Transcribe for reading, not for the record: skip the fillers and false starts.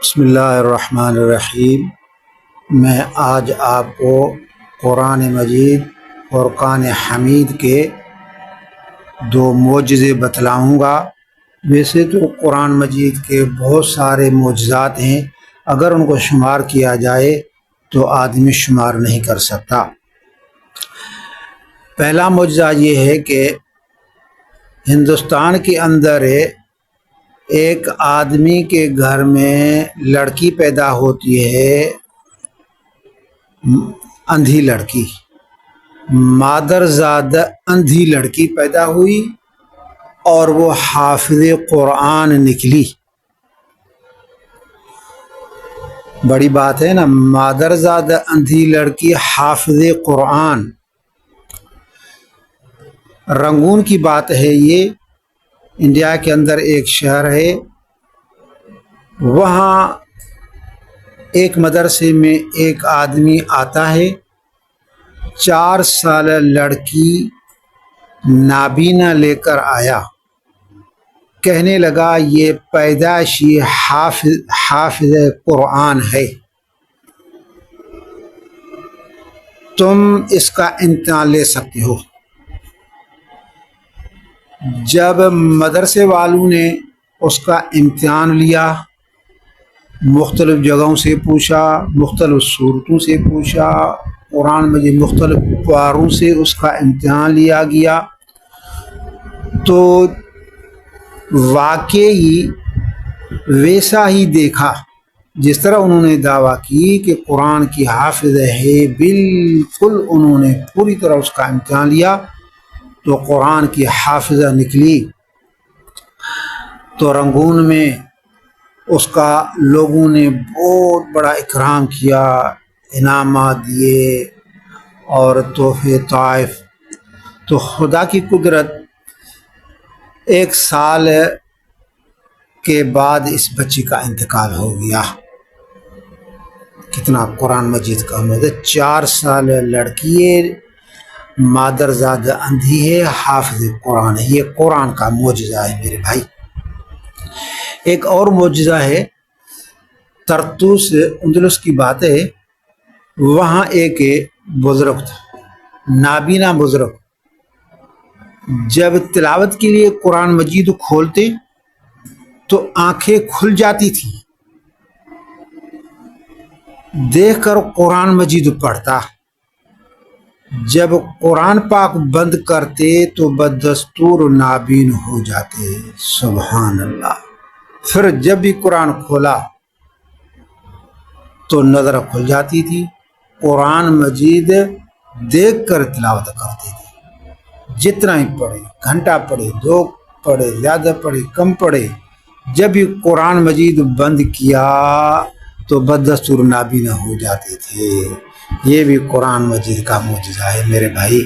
بسم اللہ الرحمن الرحیم۔ میں آج آپ کو قرآن مجید فرقان حمید کے دو معجزے بتلاؤں گا۔ ویسے تو قرآن مجید کے بہت سارے معجزات ہیں، اگر ان کو شمار کیا جائے تو آدمی شمار نہیں کر سکتا۔ پہلا معجزہ یہ ہے کہ ہندوستان کے اندر ایک آدمی کے گھر میں لڑکی پیدا ہوتی ہے، اندھی لڑکی، مادر زادہ اندھی لڑکی پیدا ہوئی اور وہ حافظ قرآن نکلی۔ بڑی بات ہے نا، مادر زادہ اندھی لڑکی حافظ قرآن۔ رنگون کی بات ہے، یہ انڈیا کے اندر ایک شہر ہے، وہاں ایک مدرسے میں ایک آدمی آتا ہے، 4 سال لڑکی نابینا لے کر آیا، کہنے لگا یہ پیدائشی حافظ قرآن ہے، تم اس کا امتحان لے سکتے ہو۔ جب مدرسے والوں نے اس کا امتحان لیا، مختلف جگہوں سے پوچھا، مختلف صورتوں سے پوچھا، قرآن میں مختلف پاروں سے اس کا امتحان لیا گیا، تو واقعی ویسا ہی دیکھا جس طرح انہوں نے دعویٰ کی کہ قرآن کی حافظ ہے، بالکل انہوں نے پوری طرح اس کا امتحان لیا تو قرآن کی حافظہ نکلی۔ تو رنگون میں اس کا لوگوں نے بہت بڑا اکرام کیا، انعامات دیے اور تحفے طائف۔ تو خدا کی قدرت، 1 سال کے بعد اس بچی کا انتقال ہو گیا۔ کتنا قرآن مجید کا مطلب، 4 سال لڑکی ہے، مادر زادہ اندھی ہے، حافظ قرآن ہے۔ یہ قرآن کا معجزہ ہے میرے بھائی۔ ایک اور معجزہ ہے، طرطوس اندلس کی بات ہے، وہاں ایک بزرگ تھا، نابینا بزرگ، جب تلاوت کے لیے قرآن مجید کھولتے تو آنکھیں کھل جاتی تھیں، دیکھ کر قرآن مجید پڑھتا، جب قرآن پاک بند کرتے تو بدستور نابین ہو جاتے۔ سبحان اللہ۔ پھر جب بھی قرآن کھولا تو نظر کھل جاتی تھی، قرآن مجید دیکھ کر تلاوت کرتے تھے، جتنا ہی پڑھے، گھنٹہ پڑھے، 2 پڑھے، زیادہ پڑھے، کم پڑھے، جب بھی قرآن مجید بند کیا تو بدستور نابینا ہو جاتے تھے۔ یہ بھی قرآن مجید کا معجزہ ہے میرے بھائی۔